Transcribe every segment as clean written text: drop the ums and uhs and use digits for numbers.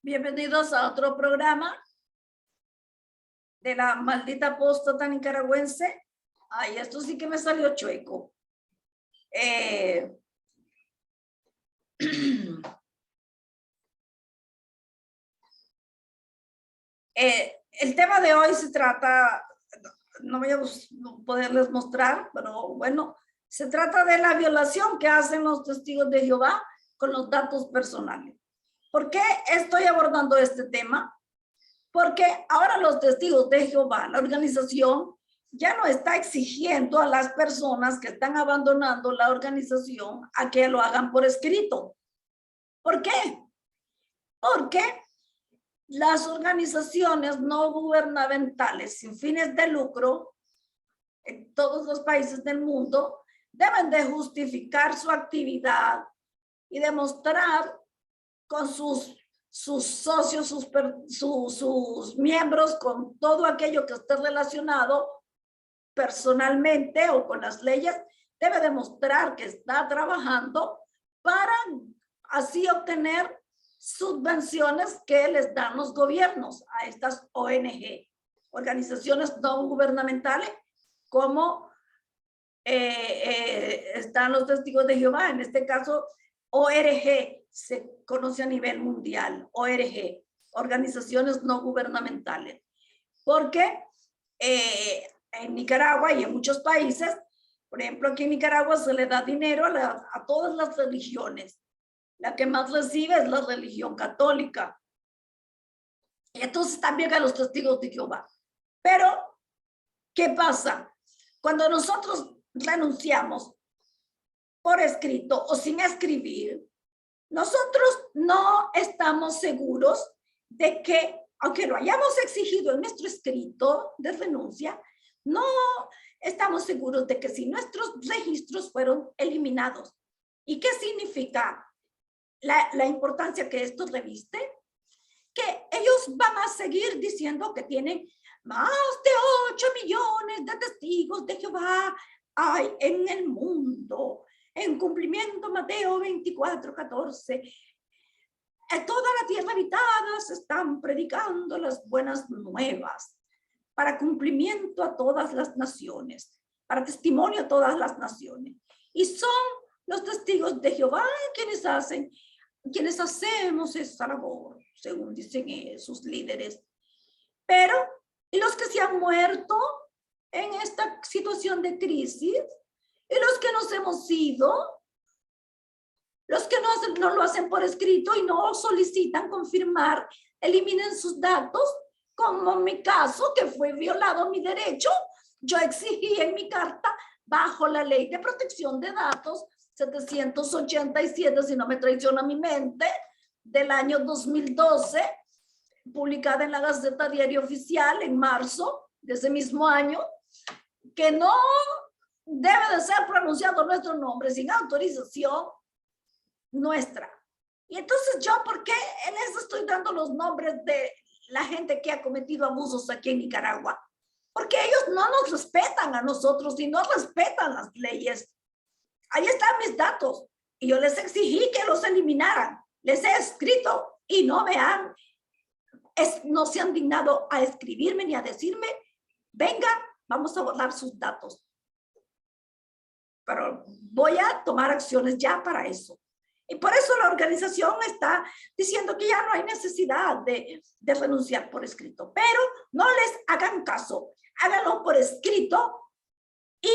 Bienvenidos a otro programa de la maldita apóstata nicaragüense. Ay, esto sí que me salió chueco. El tema de hoy se trata, no voy a poderles mostrar, pero bueno, se trata de la violación que hacen los testigos de Jehová con los datos personales. ¿Por qué estoy abordando este tema? Porque ahora los testigos de Jehová, la organización, ya no está exigiendo a las personas que están abandonando la organización a que lo hagan por escrito. ¿Por qué? Porque las organizaciones no gubernamentales sin fines de lucro en todos los países del mundo deben de justificar su actividad y demostrar con sus socios, sus miembros, con todo aquello que esté relacionado personalmente o con las leyes, debe demostrar que está trabajando para así obtener subvenciones que les dan los gobiernos a estas ONG, organizaciones no gubernamentales, como están los testigos de Jehová, en este caso ORG, se conoce a nivel mundial, ORG, organizaciones no gubernamentales, porque en Nicaragua y en muchos países, por ejemplo aquí en Nicaragua se le da dinero a todas las religiones. La que más recibe es la religión católica. Y entonces también a los testigos de Jehová. Pero, ¿qué pasa? Cuando nosotros renunciamos por escrito o sin escribir, nosotros no estamos seguros de que, aunque lo hayamos exigido en nuestro escrito de renuncia, no estamos seguros de que si nuestros registros fueron eliminados. ¿Y qué significa la importancia que esto reviste? Que ellos van a seguir diciendo que tienen más de 8 millones de testigos de Jehová hay en el mundo. En cumplimiento Mateo 24:14. En toda la tierra habitada se están predicando las buenas nuevas para cumplimiento a todas las naciones, para testimonio a todas las naciones. Y son los testigos de Jehová quienes hacemos esa labor, según dicen sus líderes. Pero, ¿y los que se han muerto en esta situación de crisis? ¿Y los que nos hemos ido? Los que no lo hacen por escrito y no solicitan confirmar, eliminen sus datos, como en mi caso, que fue violado mi derecho. Yo exigí en mi carta, bajo la ley de protección de datos 787, si no me traiciona mi mente, del año 2012, publicada en la Gaceta Diario Oficial en marzo de ese mismo año, que no debe de ser pronunciado nuestro nombre sin autorización nuestra. Y entonces yo, ¿por qué les estoy dando los nombres de la gente que ha cometido abusos aquí en Nicaragua? Porque ellos no nos respetan a nosotros y no respetan las leyes. Ahí están mis datos y yo les exigí que los eliminaran. Les he escrito y no se han dignado a escribirme ni a decirme, venga, vamos a borrar sus datos. Pero voy a tomar acciones ya para eso. Y por eso la organización está diciendo que ya no hay necesidad de renunciar por escrito. Pero no les hagan caso. Háganlo por escrito y,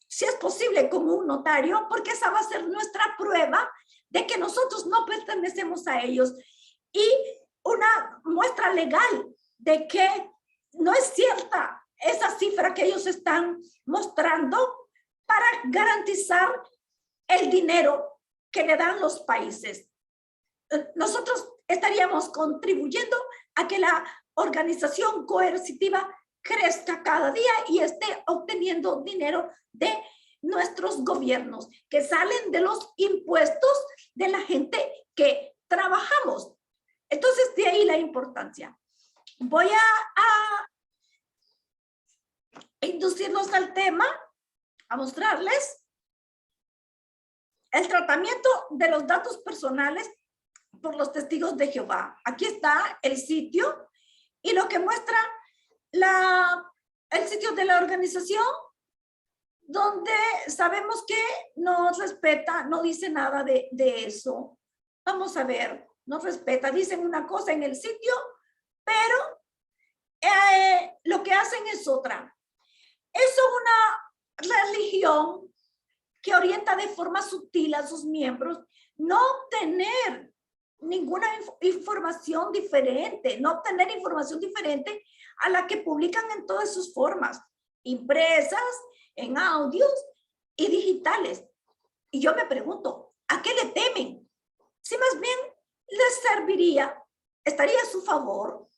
si es posible, como un notario, porque esa va a ser nuestra prueba de que nosotros no pertenecemos a ellos. Y una muestra legal de que no es cierta esa cifra que ellos están mostrando para garantizar el dinero que le dan los países. Nosotros estaríamos contribuyendo a que la organización coercitiva crezca cada día y esté obteniendo dinero de nuestros gobiernos, que salen de los impuestos de la gente que trabajamos. Entonces, de ahí la importancia. Voy a inducirnos al tema, a mostrarles el tratamiento de los datos personales por los testigos de Jehová. Aquí está el sitio y lo que muestra el sitio de la organización, donde sabemos que no respeta, no dice nada de eso. Vamos a ver, no respeta, dicen una cosa en el sitio, pero lo que hacen es otra. Es una religión que orienta de forma sutil a sus miembros no obtener ninguna información diferente, no obtener información diferente a la que publican en todas sus formas, impresas, en audios y digitales. Y yo me pregunto, ¿a qué le temen? Si más bien les serviría, estaría a su favor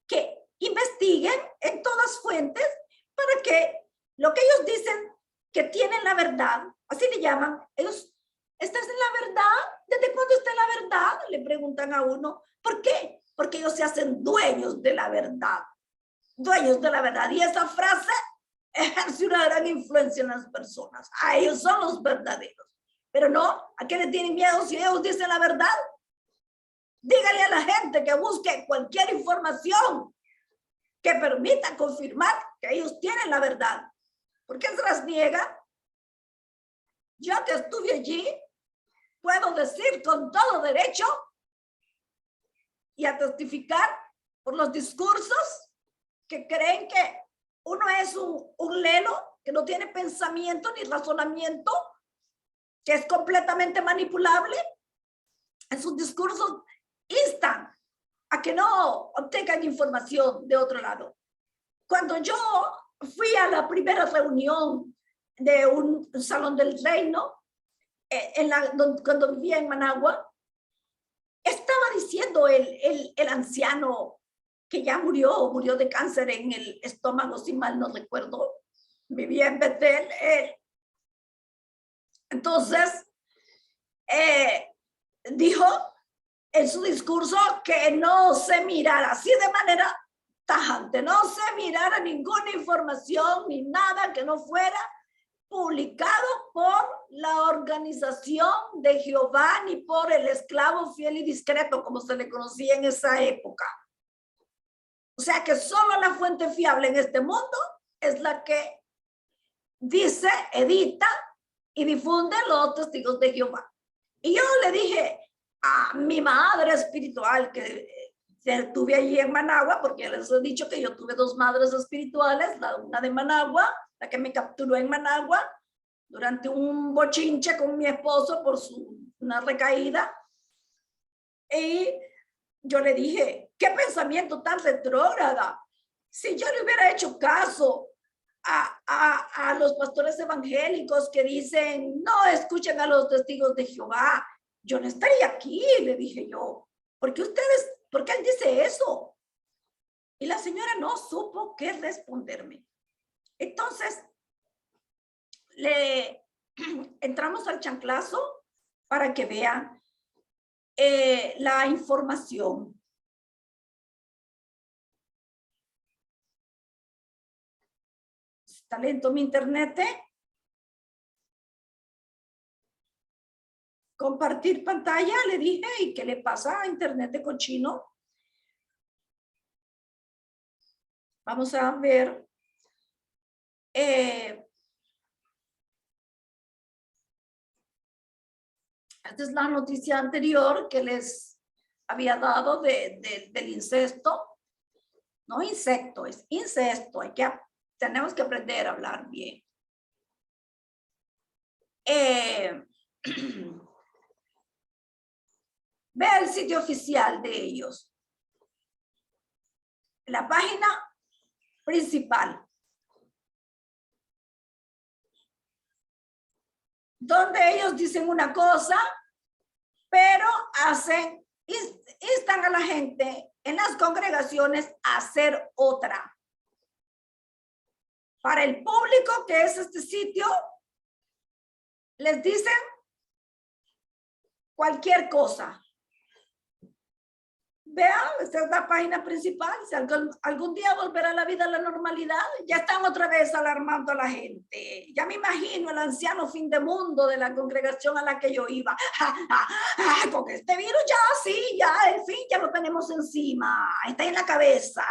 que investiguen en todas fuentes para que lo que ellos dicen que tienen la verdad, así le llaman, ellos, ¿estás en la verdad? ¿Desde cuándo está en la verdad? Le preguntan a uno. ¿Por qué? Porque ellos se hacen dueños de la verdad. Dueños de la verdad. Y esa frase ejerce una gran influencia en las personas. A ellos son los verdaderos. Pero no, ¿a qué le tienen miedo si ellos dicen la verdad? Dígale a la gente que busque cualquier información que permita confirmar que ellos tienen la verdad. ¿Por qué se las niega? Yo que estuve allí, puedo decir con todo derecho y a testificar por los discursos que creen que uno es un lelo que no tiene pensamiento ni razonamiento, que es completamente manipulable. En sus discursos instan a que no obtengan información de otro lado. Cuando yo fui a la primera reunión de un salón del reino, cuando vivía en Managua, estaba diciendo el anciano que ya murió de cáncer en el estómago, si mal no recuerdo, vivía en Betel. Entonces, dijo en su discurso que no se mirara así de manera tajante, no se mirara ninguna información ni nada que no fuera publicado por la organización de Jehová ni por el esclavo fiel y discreto, como se le conocía en esa época. O sea que solo la fuente fiable en este mundo es la que dice, edita y difunde los testigos de Jehová. Y yo le dije a mi madre espiritual que tuve allí en Managua, porque les he dicho que yo tuve dos madres espirituales, una de Managua, la que me capturó en Managua durante un bochinche con mi esposo por una recaída. Y yo le dije, ¿qué pensamiento tan retrógrada? Si yo le hubiera hecho caso a los pastores evangélicos que dicen, no escuchen a los testigos de Jehová, yo no estaría aquí, le dije yo. ¿Por qué él dice eso? Y la señora no supo qué responderme. Entonces, entramos al chanclazo para que vean la información. Está lento mi internet. Compartir pantalla, le dije, ¿y qué le pasa a internet de cochino? Vamos a ver. Esta es la noticia anterior que les había dado del incesto. No insecto, es incesto. Tenemos que aprender a hablar bien. Ve el sitio oficial de ellos. La página principal. Donde ellos dicen una cosa, pero instan a la gente en las congregaciones a hacer otra. Para el público que es este sitio, les dicen cualquier cosa. Vean, esta es la página principal. Si algún día volverá la vida a la normalidad, ya están otra vez alarmando a la gente. Ya me imagino el anciano fin de mundo de la congregación a la que yo iba. Con este virus ya sí, ya el fin ya lo tenemos encima. Está en la cabeza.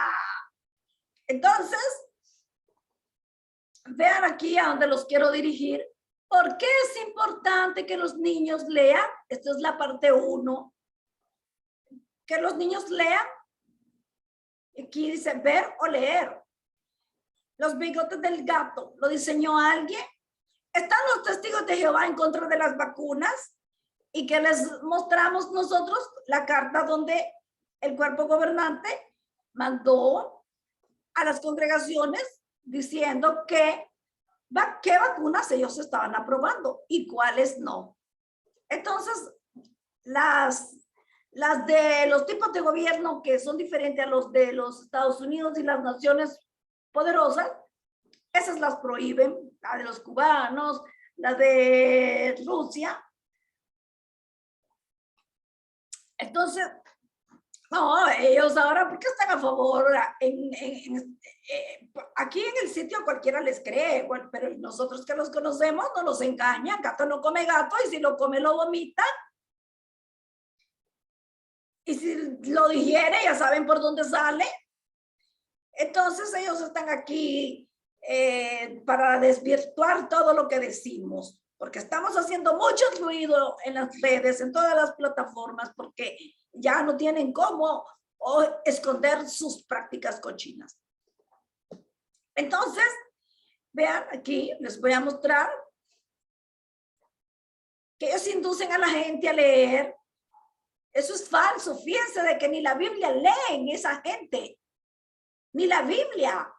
Entonces, vean aquí a donde los quiero dirigir. ¿Por qué es importante que los niños lean? Esta es la parte 1. Que los niños lean. Aquí dice ver o leer. Los bigotes del gato, ¿lo diseñó alguien? Están los testigos de Jehová en contra de las vacunas y que les mostramos nosotros la carta donde el cuerpo gobernante mandó a las congregaciones diciendo qué vacunas ellos estaban aprobando y cuáles no. Entonces, las de los tipos de gobierno que son diferentes a los de los Estados Unidos y las naciones poderosas, esas las prohíben, la de los cubanos, la de Rusia. Entonces, no, ellos ahora, ¿por qué están a favor? Aquí en el sitio cualquiera les cree, bueno, pero nosotros que los conocemos no nos engañan. Gato no come gato y si lo come lo vomita. Y si lo digiere, ya saben por dónde sale. Entonces ellos están aquí para desvirtuar todo lo que decimos, porque estamos haciendo mucho ruido en las redes, en todas las plataformas, porque ya no tienen cómo esconder sus prácticas cochinas. Entonces, vean aquí, les voy a mostrar que ellos inducen a la gente a leer. Eso es falso. Fíjense de que ni la Biblia leen esa gente. Ni la Biblia.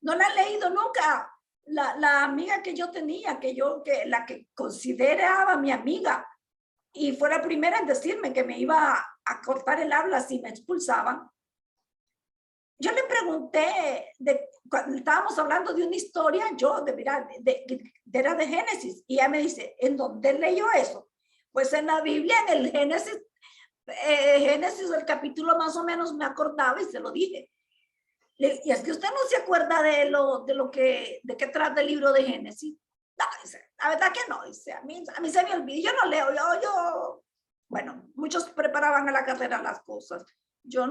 No la he leído nunca. La amiga que yo tenía, la que consideraba mi amiga, y fue la primera en decirme que me iba a cortar el habla si me expulsaban. Yo le pregunté, cuando estábamos hablando de una historia, era de Génesis, y ella me dice, ¿en dónde leyó eso? Pues en la Biblia, en el Génesis, el capítulo más o menos me acordaba y se lo dije. Y es que usted no se acuerda de qué trata el libro de Génesis. No, dice, la verdad que no, dice, a mí se me olvida, yo no leo, bueno, muchos preparaban a la carrera las cosas. Yo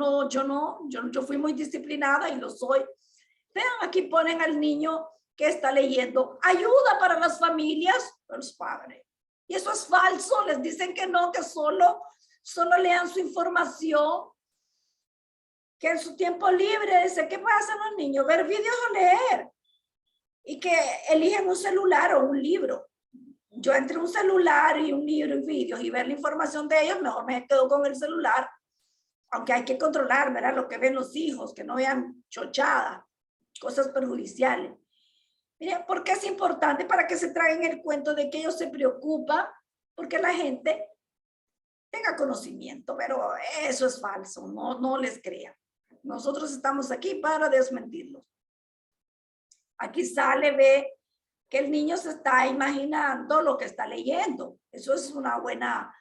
fui muy disciplinada y lo soy. Vean, aquí ponen al niño que está leyendo, ayuda para las familias, los padres. Y eso es falso, les dicen que no, que solo lean su información, que en su tiempo libre, dice, ¿qué pasa los niños? Ver vídeos o leer. Y que eligen un celular o un libro. Yo entre un celular y un libro y vídeos y ver la información de ellos, mejor me quedo con el celular. Aunque hay que controlar, ¿verdad? Lo que ven los hijos, que no vean chochadas, cosas perjudiciales. Miren, ¿por qué es importante? Para que se traigan el cuento de que ellos se preocupan porque la gente tenga conocimiento, pero eso es falso, no les crean. Nosotros estamos aquí para desmentirlos. Aquí sale, ve que el niño se está imaginando lo que está leyendo. Eso es una buena,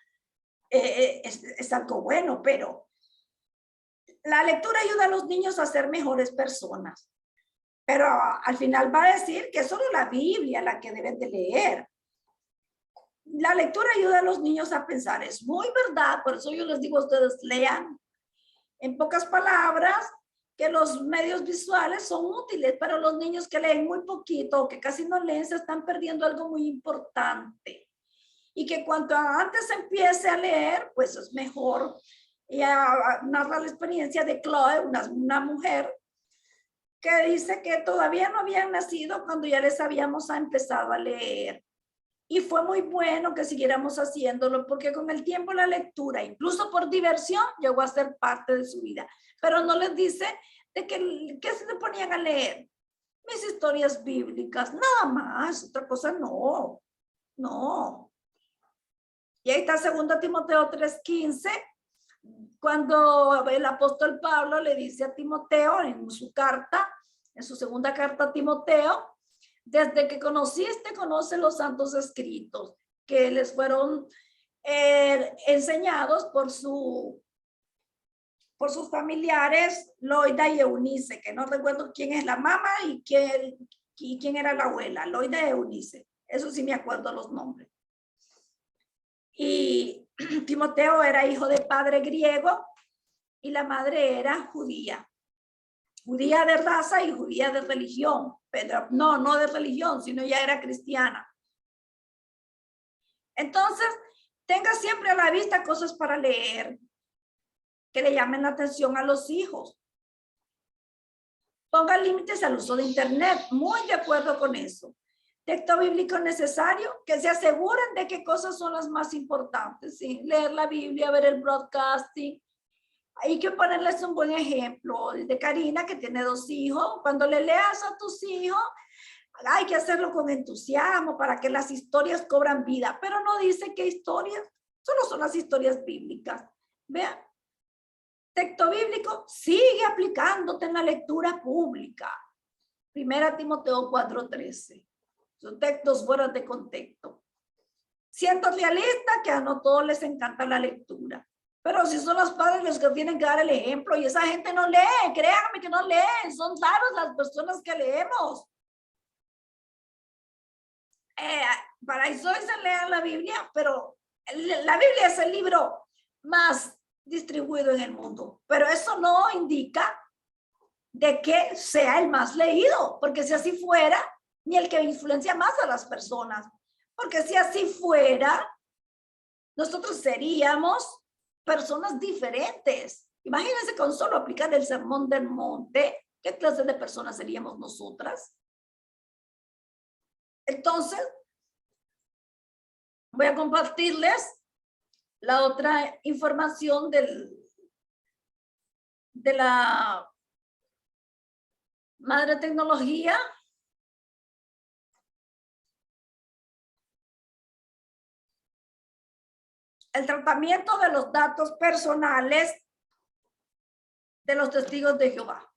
es algo bueno, pero la lectura ayuda a los niños a ser mejores personas. Pero al final va a decir que es solo la Biblia la que deben de leer. La lectura ayuda a los niños a pensar. Es muy verdad, por eso yo les digo a ustedes, lean. En pocas palabras, que los medios visuales son útiles, pero los niños que leen muy poquito o que casi no leen se están perdiendo algo muy importante. Y que cuanto antes empiece a leer, pues es mejor. Y narra la experiencia de Chloe, una mujer que dice que todavía no habían nacido cuando ya les habíamos empezado a leer. Y fue muy bueno que siguiéramos haciéndolo porque con el tiempo la lectura, incluso por diversión, llegó a ser parte de su vida. Pero no les dice de que se le ponían a leer. Mis historias bíblicas, nada más, otra cosa no. Y ahí está 2 Timoteo 3:15, cuando el apóstol Pablo le dice a Timoteo en su segunda carta a Timoteo, desde que conociste, conoce los santos escritos que les fueron enseñados por su por sus familiares, Loida y Eunice, que no recuerdo quién es la mamá y quién era la abuela, Loida y Eunice. Eso sí me acuerdo los nombres. Y Timoteo era hijo de padre griego y la madre era judía. Judía de raza y judía de religión, pero no de religión, sino ya era cristiana. Entonces, tenga siempre a la vista cosas para leer que le llamen la atención a los hijos. Ponga límites al uso de internet, muy de acuerdo con eso. Texto bíblico necesario, que se aseguren de qué cosas son las más importantes, ¿sí? Leer la Biblia, ver el broadcasting. Hay que ponerles un buen ejemplo de Karina, que tiene 2 hijos. Cuando le leas a tus hijos, hay que hacerlo con entusiasmo para que las historias cobran vida, pero no dice qué historias, solo son las historias bíblicas. Vean, texto bíblico, sigue aplicándote en la lectura pública. 1 Timoteo 4:13. Son textos fuera de contexto. Siendo realista, que a no todos les encanta la lectura. Pero si son los padres los que tienen que dar el ejemplo y esa gente no lee, créanme que no leen, son raros las personas que leemos. Para eso se lea la Biblia, pero la Biblia es el libro más distribuido en el mundo, pero eso no indica de que sea el más leído, porque si así fuera, ni el que influencia más a las personas, porque si así fuera, nosotros seríamos personas diferentes. Imagínense con solo aplicar el sermón del monte, ¿qué clase de personas seríamos nosotras? Entonces, voy a compartirles la otra información de la madre tecnología. El tratamiento de los datos personales de los testigos de Jehová.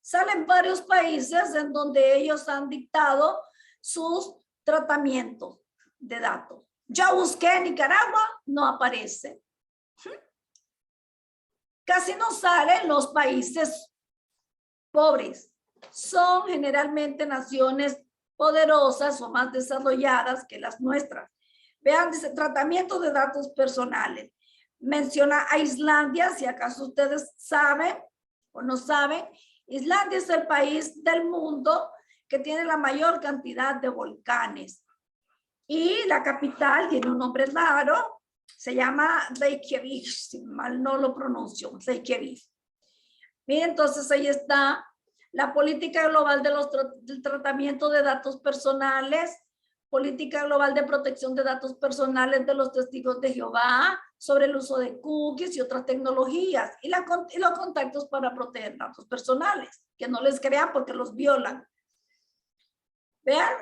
Salen varios países en donde ellos han dictado sus tratamientos de datos. Ya busqué en Nicaragua, no aparece. Casi no salen los países pobres. Son generalmente naciones poderosas o más desarrolladas que las nuestras. Vean, dice tratamiento de datos personales. Menciona a Islandia, si acaso ustedes saben o no saben. Islandia es el país del mundo que tiene la mayor cantidad de volcanes. Y la capital tiene un nombre raro, se llama Reykjavik, si mal no lo pronuncio, Reykjavik. Miren, entonces ahí está la política global del tratamiento de datos personales, política global de protección de datos personales de los testigos de Jehová, sobre el uso de cookies y otras tecnologías, y los contactos para proteger datos personales, que no les crean porque los violan. Vean,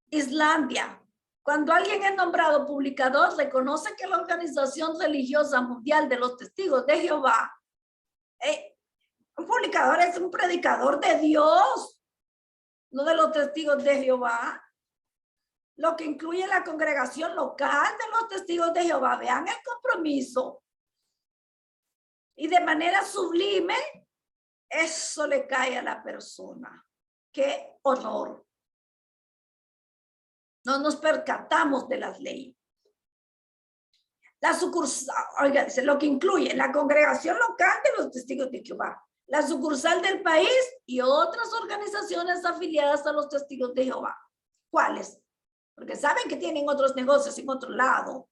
Islandia. Cuando alguien es nombrado publicador, reconoce que la Organización Religiosa Mundial de los Testigos de Jehová, un publicador es un predicador de Dios, no de los testigos de Jehová, lo que incluye la congregación local de los testigos de Jehová. Vean el compromiso. Y de manera sublime, eso le cae a la persona. ¡Qué honor! No nos percatamos de las leyes. La sucursal, oiga, dice, lo que incluye la congregación local de los testigos de Jehová, la sucursal del país y otras organizaciones afiliadas a los testigos de Jehová. ¿Cuáles? Porque saben que tienen otros negocios en otro lado.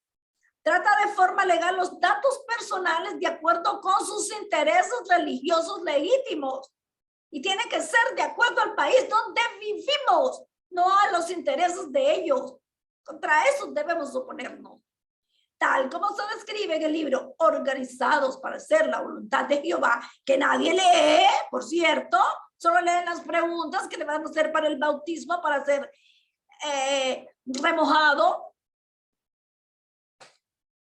Trata de forma legal los datos personales de acuerdo con sus intereses religiosos legítimos. Y tiene que ser de acuerdo al país donde vivimos, no a los intereses de ellos. Contra eso debemos oponernos. Tal como se describe en el libro Organizados para hacer la voluntad de Jehová, que nadie lee, por cierto, solo leen las preguntas que le van a hacer para el bautismo, para ser remojado.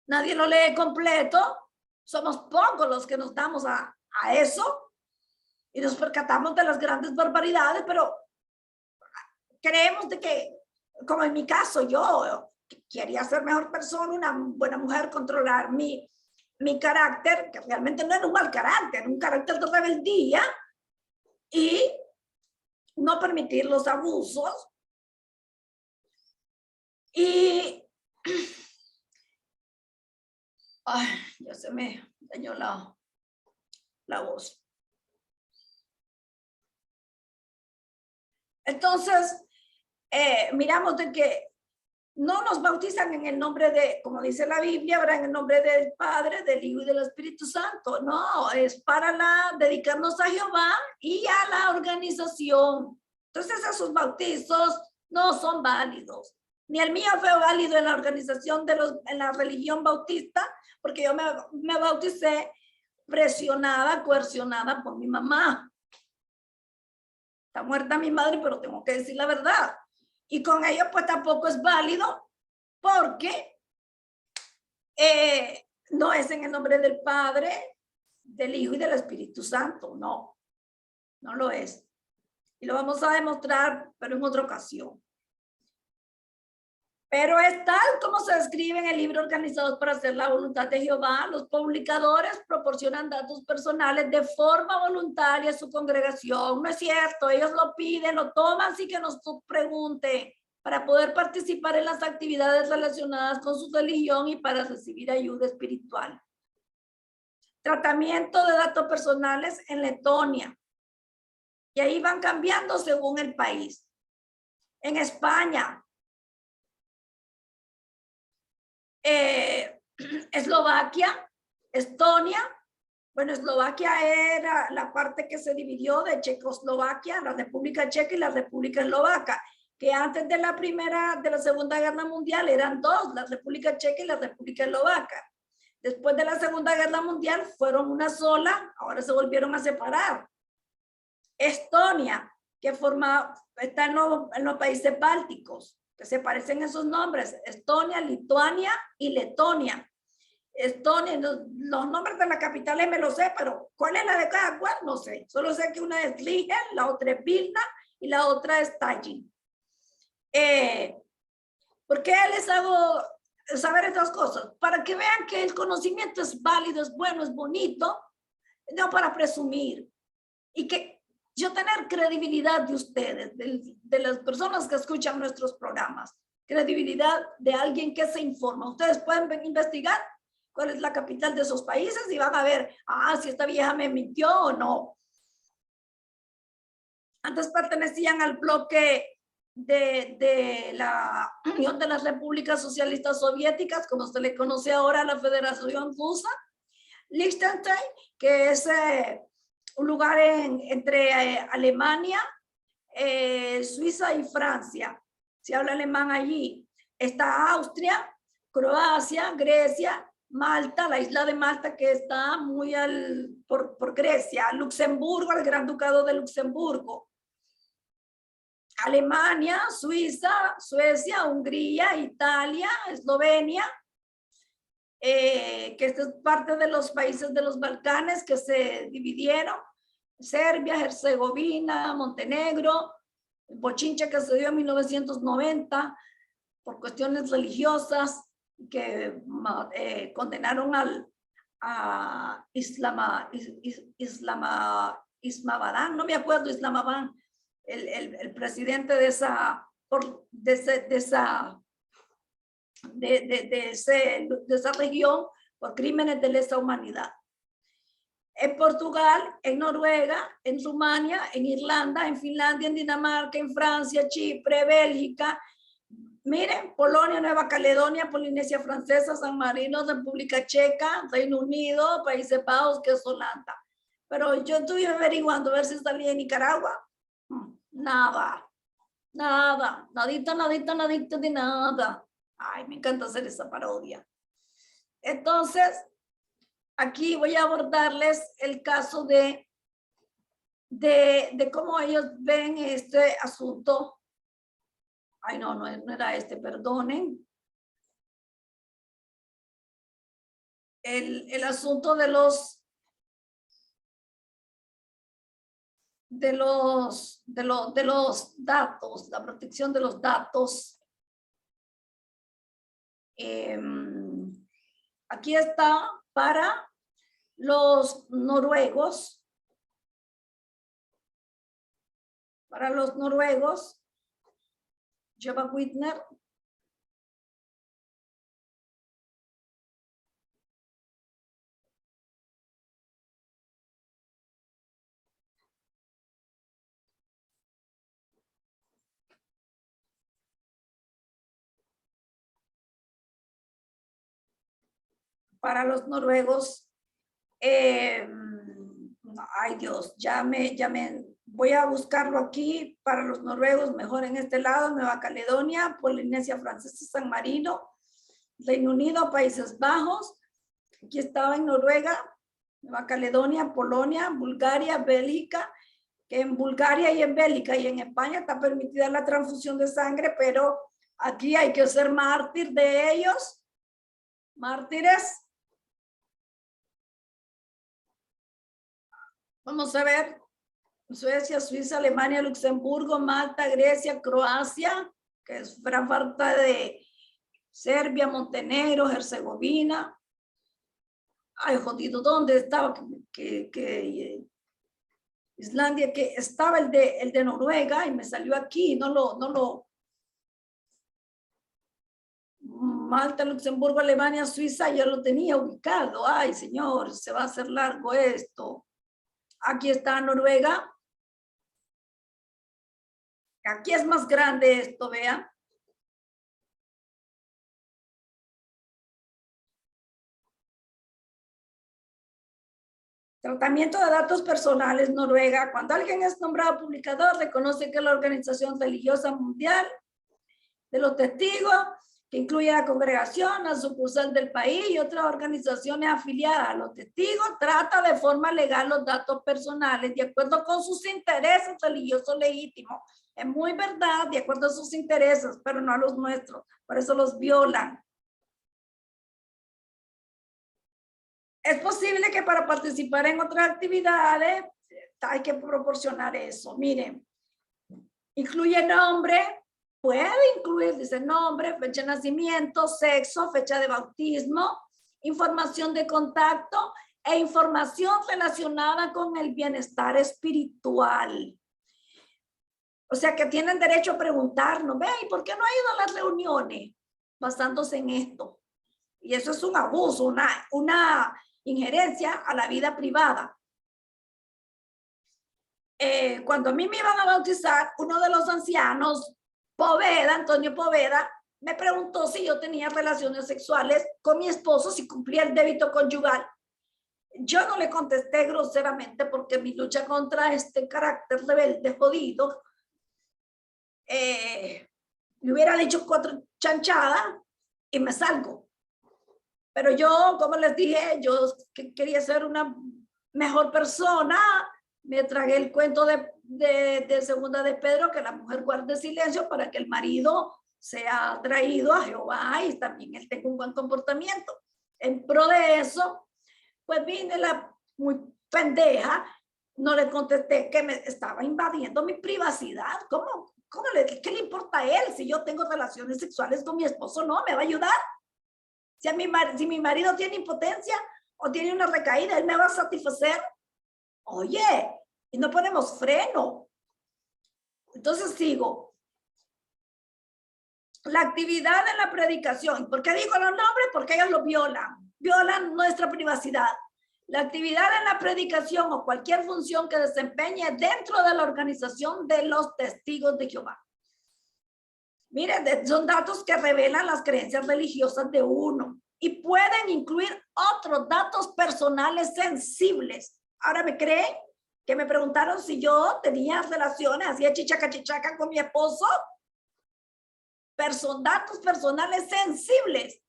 Nadie lo lee completo. Somos pocos los que nos damos a eso y nos percatamos de las grandes barbaridades, pero creemos de que, como en mi caso, yo quería ser mejor persona, una buena mujer, controlar mi mi carácter, que realmente no era un mal carácter, un carácter de rebeldía, y no permitir los abusos. Y ay, ya se me dañó la voz. Entonces, miramos de que no nos bautizan en el nombre de, como dice la Biblia, ¿verdad? En el nombre del Padre, del Hijo y del Espíritu Santo. No, es para dedicarnos a Jehová y a la organización. Entonces esos bautizos no son válidos. Ni el mío fue válido en la organización en la religión bautista, porque yo me bauticé presionada, coercionada por mi mamá. Está muerta mi madre, pero tengo que decir la verdad. Y con ello pues tampoco es válido, porque no es en el nombre del Padre, del Hijo y del Espíritu Santo. No, no lo es. Y lo vamos a demostrar, pero en otra ocasión. Pero es tal como se describe en el libro Organizados para hacer la voluntad de Jehová. Los publicadores proporcionan datos personales de forma voluntaria a su congregación. No es cierto, ellos lo piden, lo toman sin que nos pregunten, para poder participar en las actividades relacionadas con su religión y para recibir ayuda espiritual. Tratamiento de datos personales en Letonia. Y ahí van cambiando según el país. En España, Eslovaquia, Estonia. Bueno, Eslovaquia era la parte que se dividió de Checoslovaquia, la República Checa y la República Eslovaca, que antes de la Segunda Guerra Mundial eran dos, la República Checa y la República Eslovaca. Después de la Segunda Guerra Mundial fueron una sola, ahora se volvieron a separar. Estonia, que está en los países bálticos, que se parecen esos nombres, Estonia, Lituania y Letonia. Estonia, los nombres de las capitales me los sé, pero ¿cuál es la de cada cual? No sé. Solo sé que una es Riga, la otra es Vilna y la otra es Tallinn. ¿Por qué les hago saber estas cosas? Para que vean que el conocimiento es válido, es bueno, es bonito, no para presumir. Y que yo tener credibilidad de ustedes, de las personas que escuchan nuestros programas, credibilidad de alguien que se informa. Ustedes pueden investigar cuál es la capital de esos países y van a ver, si esta vieja me mintió o no. Antes pertenecían al bloque de la Unión de las Repúblicas Socialistas Soviéticas, como se le conoce ahora a la Federación Rusa. Liechtenstein, que es un lugar entre Alemania, Suiza y Francia. Se habla alemán allí. Está Austria, Croacia, Grecia, Malta, la isla de Malta, que está muy por Grecia, Luxemburgo, el Gran Ducado de Luxemburgo, Alemania, Suiza, Suecia, Hungría, Italia, Eslovenia, que esta es parte de los países de los Balcanes que se dividieron, Serbia, Herzegovina, Montenegro, el bochinche que se dio en 1990 por cuestiones religiosas que condenaron a Islamabad, no me acuerdo, Islamabad, el presidente de esa región por crímenes de lesa humanidad. En Portugal, en Noruega, en Rumania, en Irlanda, en Finlandia, en Dinamarca, en Francia, Chipre, Bélgica, miren, Polonia, Nueva Caledonia, Polinesia Francesa, San Marino, República Checa, Reino Unido, Países Bajos, que es Holanda. Pero yo estuve averiguando a ver si salía en Nicaragua. Nada, nadita de nada. Ay, me encanta hacer esa parodia. Entonces, aquí voy a abordarles el caso de cómo ellos ven este asunto. Ay, no era este, perdonen. El asunto de los datos, la protección de los datos. Aquí está para los noruegos, Jehová Witner, para los noruegos, ay Dios, ya me, voy a buscarlo aquí para los noruegos, mejor en este lado, Nueva Caledonia, Polinesia Francesa, San Marino, Reino Unido, Países Bajos, aquí estaba en Noruega, Nueva Caledonia, Polonia, Bulgaria, Bélgica, que en Bulgaria y en Bélgica y en España está permitida la transfusión de sangre, pero aquí hay que ser mártir de ellos, mártires. Vamos a ver, Suecia, Suiza, Alemania, Luxemburgo, Malta, Grecia, Croacia, que es gran parte de Serbia, Montenegro, Herzegovina. Ay, jodido, ¿dónde estaba? Islandia, que estaba el de Noruega y me salió aquí, no lo. Malta, Luxemburgo, Alemania, Suiza, ya lo tenía ubicado. Ay, señor, se va a hacer largo esto. Aquí está Noruega. Aquí es más grande esto, vean. Tratamiento de datos personales, Noruega. Cuando alguien es nombrado publicador, reconoce que la Organización Religiosa Mundial de los Testigos, que incluye la congregación, la sucursal del país y otras organizaciones afiliadas a los testigos, trata de forma legal los datos personales de acuerdo con sus intereses religiosos legítimos. Es muy verdad, de acuerdo a sus intereses, pero no a los nuestros. Por eso los violan. Es posible que para participar en otras actividades hay que proporcionar eso. Miren, incluye nombre, puede incluir, dice nombre, fecha de nacimiento, sexo, fecha de bautismo, información de contacto e información relacionada con el bienestar espiritual. O sea que tienen derecho a preguntarnos, ve, ¿y por qué no ha ido a las reuniones? Basándose en esto. Y eso es un abuso, una injerencia a la vida privada. Cuando a mí me iban a bautizar, uno de los ancianos, Poveda, Antonio Poveda, me preguntó si yo tenía relaciones sexuales con mi esposo, si cumplía el débito conyugal. Yo no le contesté groseramente porque mi lucha contra este carácter rebelde jodido, le hubiera dicho 4 chanchadas y me salgo. Pero yo, como les dije, yo quería ser una mejor persona. Me tragué el cuento de segunda de Pedro, que la mujer guarde silencio para que el marido sea atraído a Jehová y también él tenga un buen comportamiento. En pro de eso, pues vine la muy pendeja, no le contesté que me estaba invadiendo mi privacidad. ¿Qué le importa a él si yo tengo relaciones sexuales con mi esposo? No, ¿me va a ayudar? Si mi marido tiene impotencia o tiene una recaída, él me va a satisfacer. Oye, y no ponemos freno. Entonces sigo. La actividad en la predicación. ¿Por qué digo los nombres? Porque ellos lo violan. Violan nuestra privacidad. La actividad en la predicación o cualquier función que desempeñe dentro de la organización de los testigos de Jehová. Miren, son datos que revelan las creencias religiosas de uno y pueden incluir otros datos personales sensibles. Ahora me creen que me preguntaron si yo tenía relaciones, hacía chichaca con mi esposo. Datos personales sensibles.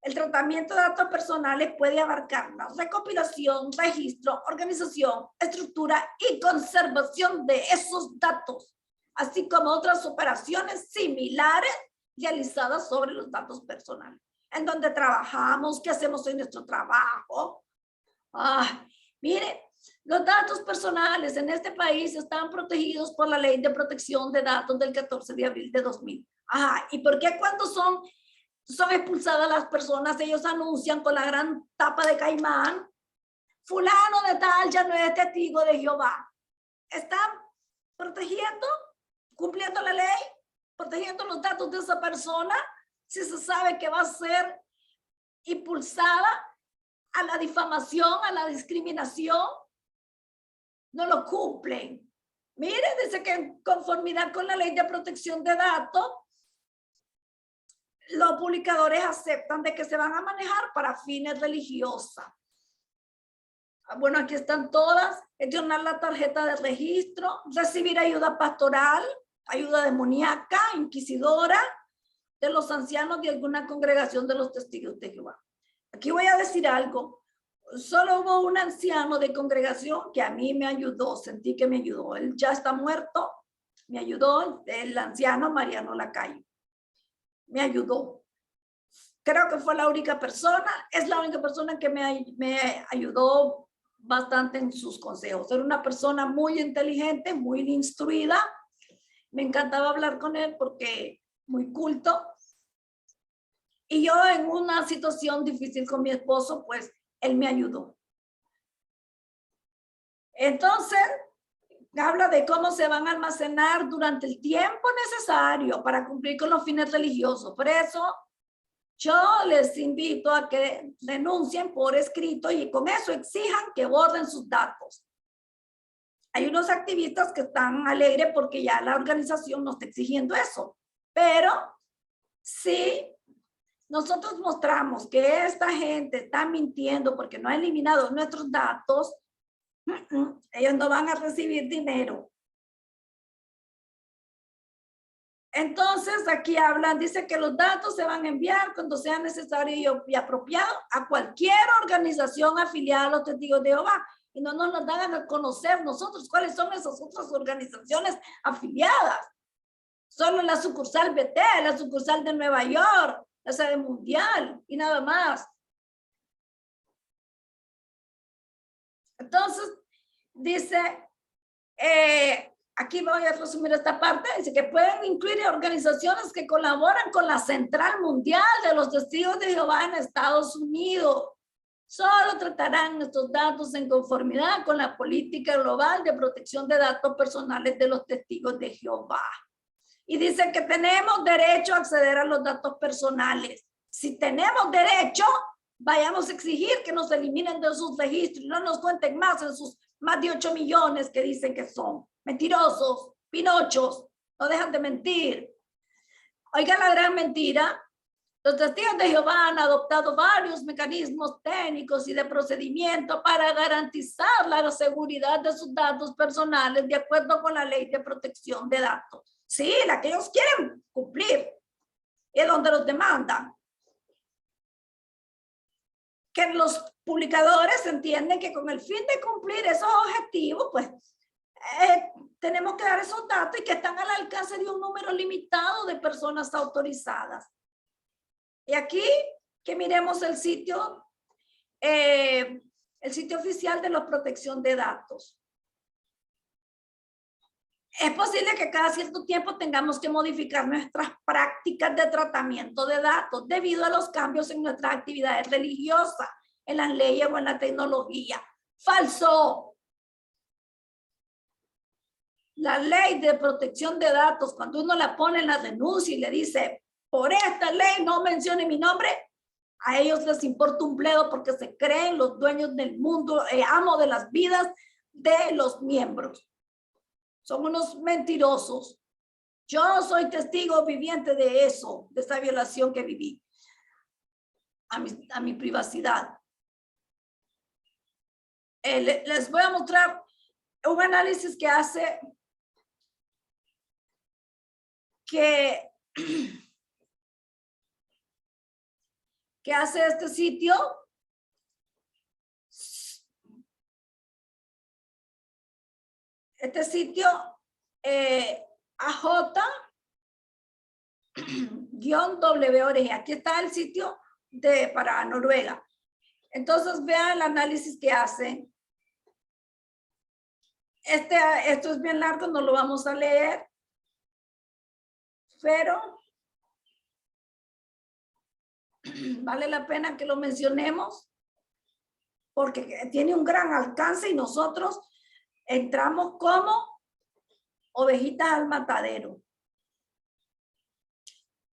El tratamiento de datos personales puede abarcar la recopilación, registro, organización, estructura y conservación de esos datos, así como otras operaciones similares realizadas sobre los datos personales. En donde trabajamos, qué hacemos en nuestro trabajo. Miren, los datos personales en este país están protegidos por la Ley de Protección de Datos del 14 de abril de 2000. ¿Y por qué cuando son son expulsadas las personas, ellos anuncian con la gran tapa de caimán, fulano de tal ya no es testigo de Jehová. Están protegiendo, cumpliendo la ley, protegiendo los datos de esa persona, si se sabe que va a ser impulsada a la difamación, a la discriminación, no lo cumplen. Mire, dice que en conformidad con la ley de protección de datos, los publicadores aceptan de que se van a manejar para fines religiosos. Bueno, aquí están todas. Gestionar la tarjeta de registro, recibir ayuda pastoral, ayuda demoníaca, inquisidora, de los ancianos de alguna congregación de los testigos de Jehová. Aquí voy a decir algo. Solo hubo un anciano de congregación que a mí me ayudó, sentí que me ayudó. Él ya está muerto, me ayudó, el anciano Mariano Lacayo. Me ayudó. Creo que fue la única persona, es la única persona que me ayudó bastante en sus consejos. Era una persona muy inteligente, muy instruida. Me encantaba hablar con él porque muy culto. Y yo en una situación difícil con mi esposo, pues él me ayudó. Entonces, habla de cómo se van a almacenar durante el tiempo necesario para cumplir con los fines religiosos. Por eso, yo les invito a que denuncien por escrito y con eso exijan que borren sus datos. Hay unos activistas que están alegres porque ya la organización no está exigiendo eso. Pero si nosotros mostramos que esta gente está mintiendo porque no ha eliminado nuestros datos, ellos no van a recibir dinero. Entonces aquí hablan, dice que los datos se van a enviar cuando sea necesario y apropiado a cualquier organización afiliada a los testigos de Jehová. Y no nos dan a conocer nosotros cuáles son esas otras organizaciones afiliadas. Solo la sucursal BT, la sucursal de Nueva York, la sede mundial y nada más. Entonces, dice, aquí voy a resumir esta parte, dice que pueden incluir organizaciones que colaboran con la Central Mundial de los Testigos de Jehová en Estados Unidos. Solo tratarán estos datos en conformidad con la política global de protección de datos personales de los testigos de Jehová. Y dice que tenemos derecho a acceder a los datos personales. Si tenemos derecho, vayamos a exigir que nos eliminen de sus registros y no nos cuenten más en sus más de 8 millones que dicen que son. Mentirosos, pinochos, no dejan de mentir. Oigan la gran mentira. Los testigos de Jehová han adoptado varios mecanismos técnicos y de procedimiento para garantizar la seguridad de sus datos personales de acuerdo con la ley de protección de datos. Sí, la que ellos quieren cumplir. Es donde los demandan. Que los publicadores entienden que con el fin de cumplir esos objetivos, pues tenemos que dar esos datos y que están al alcance de un número limitado de personas autorizadas. Y aquí que miremos el sitio oficial de la protección de datos. Es posible que cada cierto tiempo tengamos que modificar nuestras prácticas de tratamiento de datos debido a los cambios en nuestras actividades religiosas, en las leyes o en la tecnología. Falso. La ley de protección de datos, cuando uno la pone en la denuncia y le dice, por esta ley no mencione mi nombre, a ellos les importa un bledo porque se creen los dueños del mundo, amo de las vidas de los miembros. Son unos mentirosos. Yo soy testigo viviente de eso, de esa violación que viví a mi privacidad. Les voy a mostrar un análisis que hace este sitio. Este sitio AJ-WORG. Aquí está el sitio para Noruega. Entonces vean el análisis que hacen. Esto es bien largo, no lo vamos a leer. Pero vale la pena que lo mencionemos porque tiene un gran alcance y nosotros entramos como ovejitas al matadero.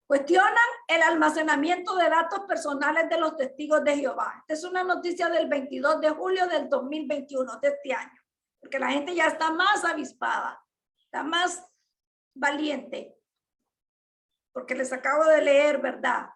Cuestionan el almacenamiento de datos personales de los testigos de Jehová. Esta es una noticia del 22 de julio del 2021, de este año, porque la gente ya está más avispada, está más valiente, porque les acabo de leer, ¿verdad?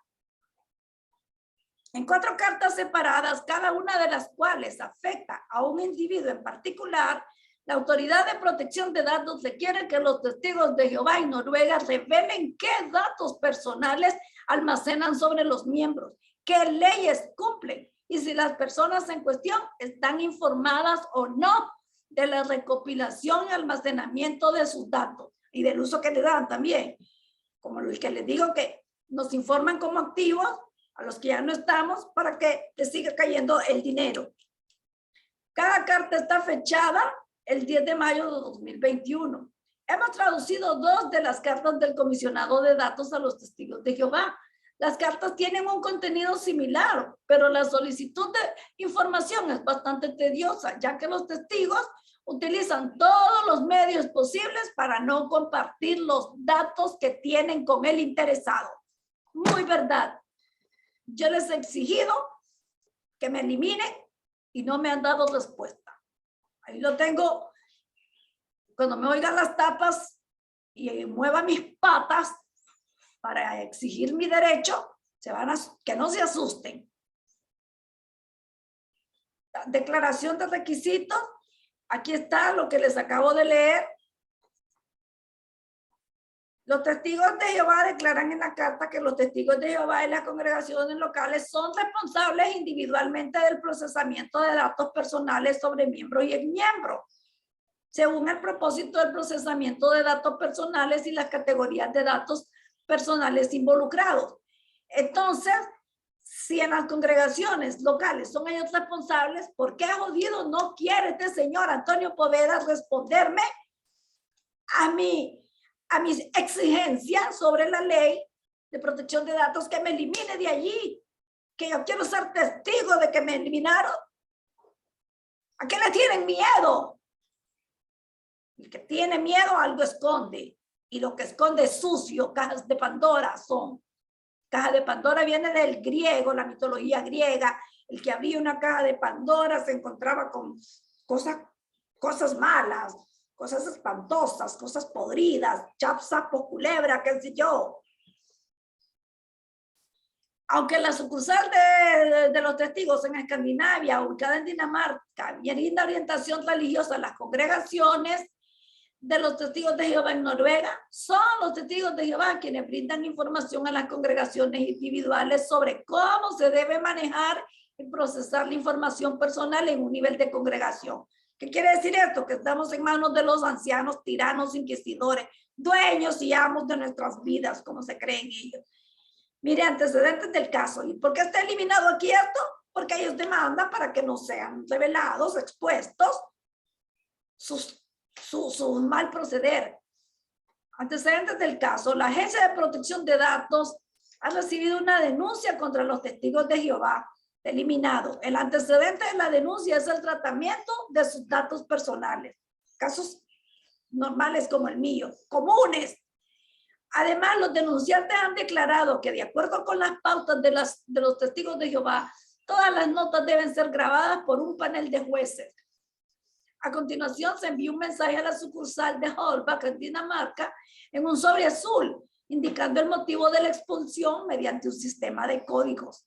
En 4 cartas separadas, cada una de las cuales afecta a un individuo en particular, la Autoridad de Protección de Datos requiere que los testigos de Jehová y Noruega revelen qué datos personales almacenan sobre los miembros, qué leyes cumplen y si las personas en cuestión están informadas o no de la recopilación y almacenamiento de sus datos y del uso que le dan también. Como el que les digo que nos informan como activos a los que ya no estamos para que les siga cayendo el dinero. Cada carta está fechada el 10 de mayo de 2021. Hemos traducido 2 de las cartas del comisionado de datos a los testigos de Jehová. Las cartas tienen un contenido similar, pero la solicitud de información es bastante tediosa, ya que los testigos utilizan todos los medios posibles para no compartir los datos que tienen con el interesado. Muy verdad. Yo les he exigido que me eliminen y no me han dado respuesta. Ahí lo tengo. Cuando me oigan las tapas y mueva mis patas para exigir mi derecho, que no se asusten. Declaración de requisitos. Aquí está lo que les acabo de leer. Los testigos de Jehová declaran en la carta que los testigos de Jehová y las congregaciones locales son responsables individualmente del procesamiento de datos personales sobre miembros y exmiembros, según el propósito del procesamiento de datos personales y las categorías de datos personales involucrados. Entonces, si en las congregaciones locales son ellos responsables, ¿por qué jodido no quiere este señor Antonio Poveda responderme a mis exigencias sobre la ley de protección de datos, que me elimine de allí, que yo quiero ser testigo de que me eliminaron? ¿A qué le tienen miedo? El que tiene miedo algo esconde, y lo que esconde es sucio. Cajas de Pandora son. Caja de Pandora viene del griego, la mitología griega. El que abría una caja de Pandora se encontraba con cosas malas, cosas espantosas, cosas podridas, chap, sapo, culebra, qué sé yo. Aunque la sucursal de los testigos en Escandinavia, ubicada en Dinamarca, brinda orientación religiosa a las congregaciones de los testigos de Jehová en Noruega, son los testigos de Jehová quienes brindan información a las congregaciones individuales sobre cómo se debe manejar y procesar la información personal en un nivel de congregación. ¿Qué quiere decir esto? Que estamos en manos de los ancianos, tiranos, inquisidores, dueños y amos de nuestras vidas, como se creen ellos. Mire, antecedentes del caso. ¿Y por qué está eliminado aquí esto? Porque ellos demandan para que no sean revelados, expuestos, su mal proceder. Antecedentes del caso. La Agencia de Protección de Datos ha recibido una denuncia contra los testigos de Jehová, eliminado. El antecedente de la denuncia es el tratamiento de sus datos personales. Casos normales como el mío, comunes. Además, los denunciantes han declarado que de acuerdo con las pautas de los testigos de Jehová, todas las notas deben ser grabadas por un panel de jueces. A continuación, se envió un mensaje a la sucursal de Holbach en Dinamarca en un sobre azul, indicando el motivo de la expulsión mediante un sistema de códigos.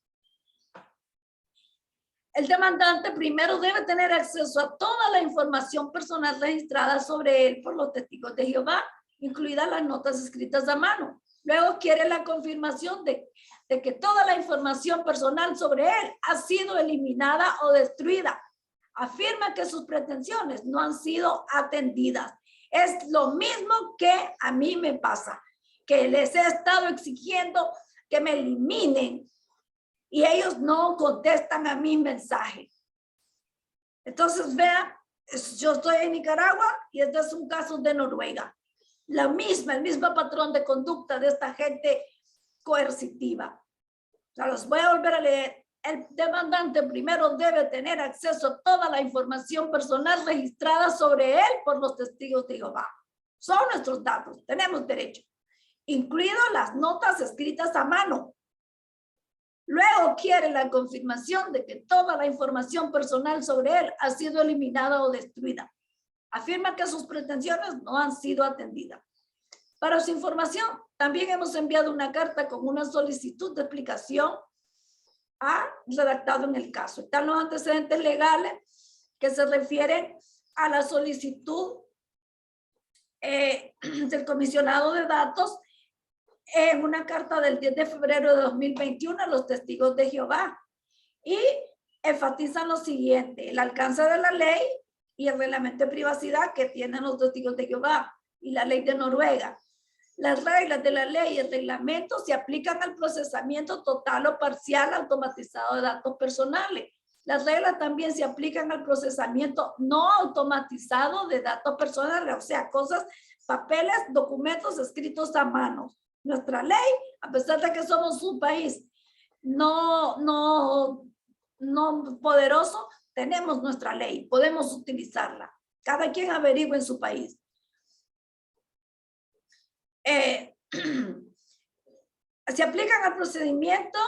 El demandante primero debe tener acceso a toda la información personal registrada sobre él por los testigos de Jehová, incluidas las notas escritas a mano. Luego quiere la confirmación de que toda la información personal sobre él ha sido eliminada o destruida. Afirma que sus pretensiones no han sido atendidas. Es lo mismo que a mí me pasa, que les he estado exigiendo que me eliminen y ellos no contestan a mi mensaje. Entonces, vean, yo estoy en Nicaragua y este es un caso de Noruega. El mismo patrón de conducta de esta gente coercitiva. O sea, los voy a volver a leer. El demandante primero debe tener acceso a toda la información personal registrada sobre él por los testigos de Jehová. Son nuestros datos, tenemos derecho, incluido las notas escritas a mano. Luego quiere la confirmación de que toda la información personal sobre él ha sido eliminada o destruida. Afirma que sus pretensiones no han sido atendidas. Para su información, también hemos enviado una carta con una solicitud de explicación redactado en el caso. Están los antecedentes legales que se refieren a la solicitud del comisionado de datos en una carta del 10 de febrero de 2021 a los testigos de Jehová, y enfatizan lo siguiente: el alcance de la ley y el reglamento de privacidad que tienen los testigos de Jehová y la ley de Noruega. Las reglas de la ley y el reglamento se aplican al procesamiento total o parcial automatizado de datos personales. Las reglas también se aplican al procesamiento no automatizado de datos personales, o sea, cosas, papeles, documentos escritos a mano. Nuestra ley, a pesar de que somos un país no poderoso, tenemos nuestra ley, podemos utilizarla. Cada quien averigua en su país. Se aplican al procedimiento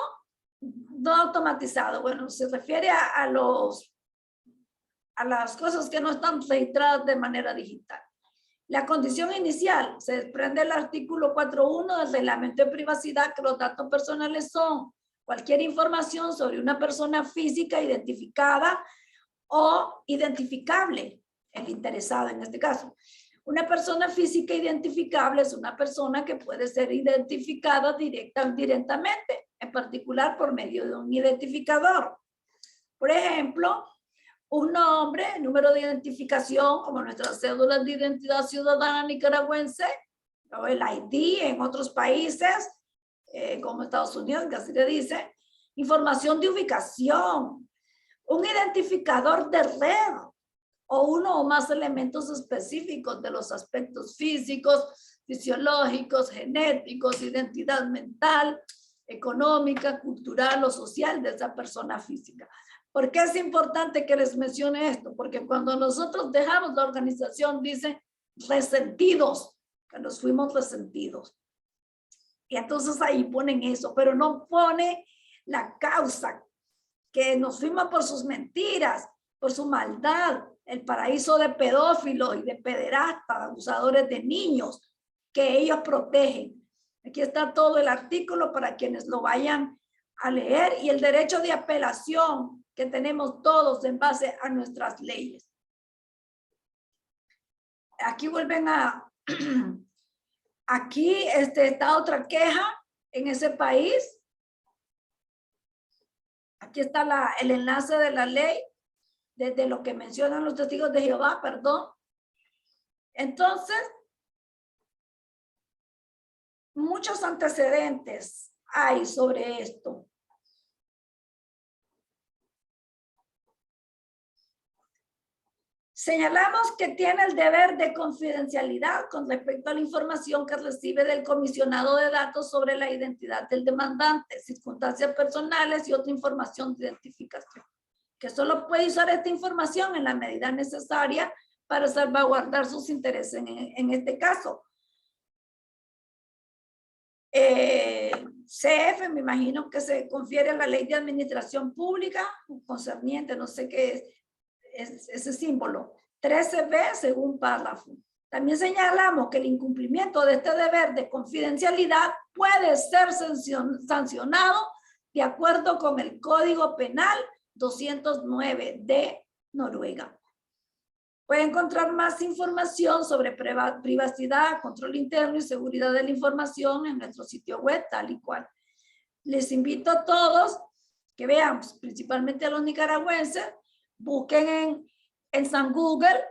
no automatizado. Bueno, se refiere a las cosas que no están registradas de manera digital. La condición inicial se desprende del artículo 4.1 del reglamento de privacidad, que los datos personales son cualquier información sobre una persona física identificada o identificable, el interesado en este caso. Una persona física identificable es una persona que puede ser identificada directamente, en particular por medio de un identificador. Por ejemplo, un nombre, número de identificación, como nuestras cédulas de identidad ciudadana nicaragüense, o el ID en otros países, como Estados Unidos, que así le dice. Información de ubicación, un identificador de red, o uno o más elementos específicos de los aspectos físicos, fisiológicos, genéticos, identidad mental, económica, cultural o social de esa persona física. ¿Por qué es importante que les mencione esto? Porque cuando nosotros dejamos la organización, dice resentidos, que nos fuimos resentidos. Y entonces ahí ponen eso, pero no pone la causa, que nos fuimos por sus mentiras, por su maldad, el paraíso de pedófilos y de pederastas, abusadores de niños, que ellos protegen. Aquí está todo el artículo para quienes lo vayan a leer, y el derecho de apelación que tenemos todos en base a nuestras leyes. Aquí vuelven a... Aquí está otra queja en ese país. Aquí está el enlace de la ley, desde lo que mencionan los testigos de Jehová, perdón. Entonces, muchos antecedentes hay sobre esto. Señalamos que tiene el deber de confidencialidad con respecto a la información que recibe del comisionado de datos sobre la identidad del demandante, circunstancias personales y otra información de identificación, que solo puede usar esta información en la medida necesaria para salvaguardar sus intereses en este caso. CF, me imagino que se confiere a la ley de administración pública concerniente, no sé qué es ese símbolo, 13b según párrafo. También señalamos que el incumplimiento de este deber de confidencialidad puede ser sancionado de acuerdo con el Código Penal 209 de Noruega. Puede encontrar más información sobre privacidad, control interno y seguridad de la información en nuestro sitio web, tal y cual. Les invito a todos que vean, principalmente a los nicaragüenses, busquen en San Google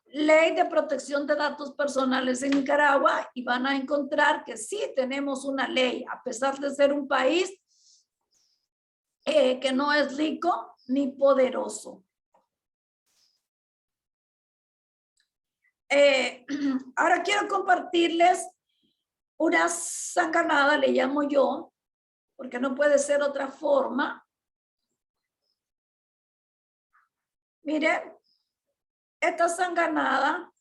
Ley de Protección de Datos Personales en Nicaragua, y van a encontrar que sí tenemos una ley, a pesar de ser un país que no es rico ni poderoso. Ahora quiero compartirles una sanganada, le llamo yo, porque no puede ser otra forma. Miren, esta sanganada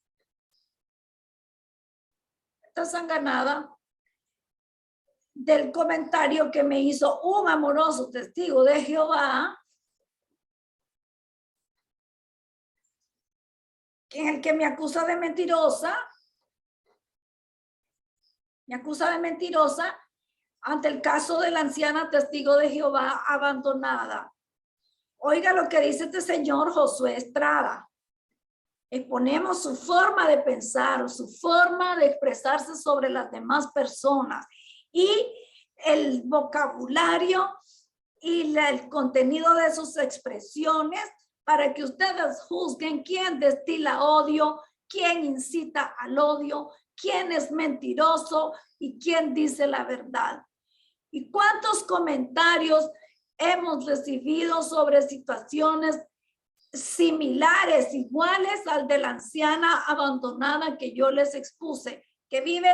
del comentario que me hizo un amoroso testigo de Jehová, en el que me acusa de mentirosa, ante el caso de la anciana testigo de Jehová abandonada. Oiga lo que dice este señor Josué Estrada. Exponemos su forma de pensar, su forma de expresarse sobre las demás personas y el vocabulario y el contenido de sus expresiones para que ustedes juzguen quién destila odio, quién incita al odio, quién es mentiroso y quién dice la verdad. ¿Y cuántos comentarios hemos recibido sobre situaciones similares, iguales al de la anciana abandonada que yo les expuse, que vive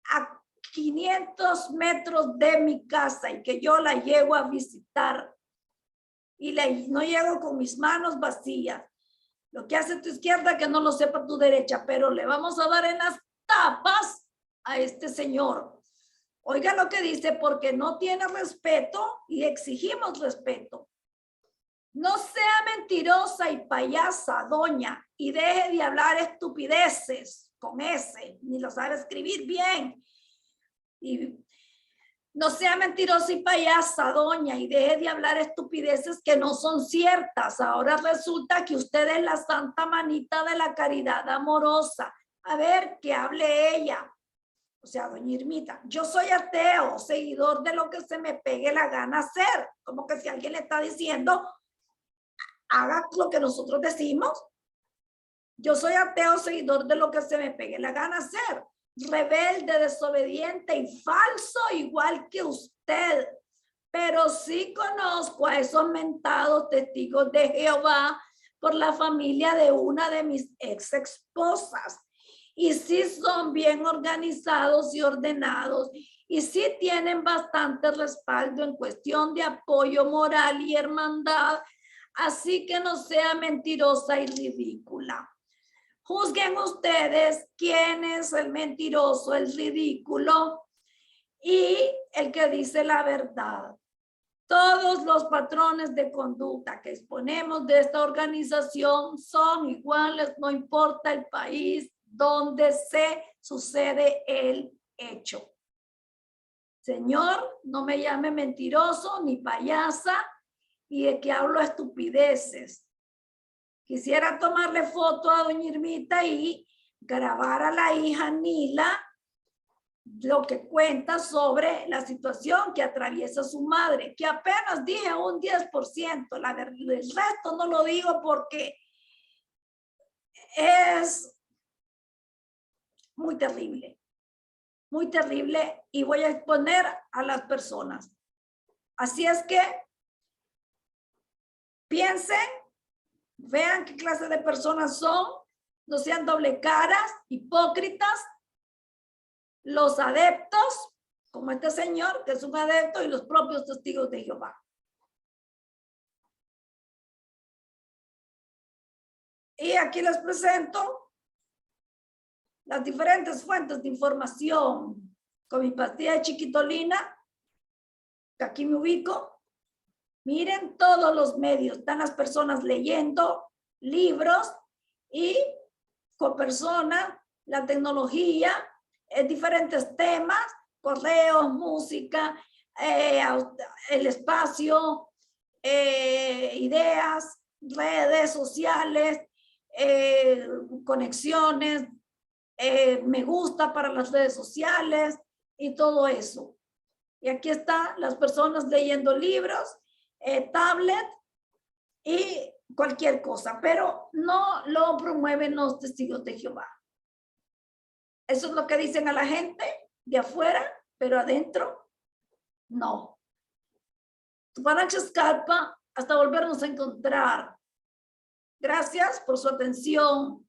a 500 metros de mi casa y que yo la llego a visitar y no llego con mis manos vacías? Lo que hace tu izquierda que no lo sepa tu derecha, pero le vamos a dar en las tapas a este señor. Oiga lo que dice, porque no tiene respeto y exigimos respeto. No sea mentirosa y payasa, doña, y deje de hablar estupideces con S, ni lo sabe escribir bien. Y no sea mentirosa y payasa, doña, y deje de hablar estupideces que no son ciertas. Ahora resulta que usted es la santa manita de la caridad amorosa. A ver, que hable ella. O sea, doña Irmita, yo soy ateo, seguidor de lo que se me pegue la gana hacer. Como que si alguien le está diciendo, haga lo que nosotros decimos. Yo soy ateo, seguidor de lo que se me pegue la gana hacer. Rebelde, desobediente y falso, igual que usted. Pero sí conozco a esos mentados testigos de Jehová por la familia de una de mis ex esposas. Y sí son bien organizados y ordenados. Y sí tienen bastante respaldo en cuestión de apoyo moral y hermandad. Así que no sea mentirosa y ridícula. Juzguen ustedes quién es el mentiroso, el ridículo y el que dice la verdad. Todos los patrones de conducta que exponemos de esta organización son iguales, no importa el país donde se sucede el hecho. Señor, no me llame mentiroso ni payasa y de que hablo estupideces. Quisiera tomarle foto a doña Irmita y grabar a la hija Nila lo que cuenta sobre la situación que atraviesa su madre, que apenas dije un 10%, el resto no lo digo porque es muy terrible y voy a exponer a las personas. Así es que piensen, vean qué clase de personas son, no sean doble caras, hipócritas, los adeptos, como este señor que es un adepto, y los propios testigos de Jehová. Y aquí les presento las diferentes fuentes de información con mi pastilla de chiquitolina, que aquí me ubico. Miren todos los medios, están las personas leyendo libros y con personas, la tecnología, diferentes temas, correos, música, el espacio, ideas, redes sociales, conexiones, me gusta para las redes sociales y todo eso. Y aquí están las personas leyendo libros, tablet y cualquier cosa, pero no lo promueven los testigos de Jehová. Eso es lo que dicen a la gente de afuera, pero adentro no. Tupanachascalpa, hasta volvernos a encontrar. Gracias por su atención.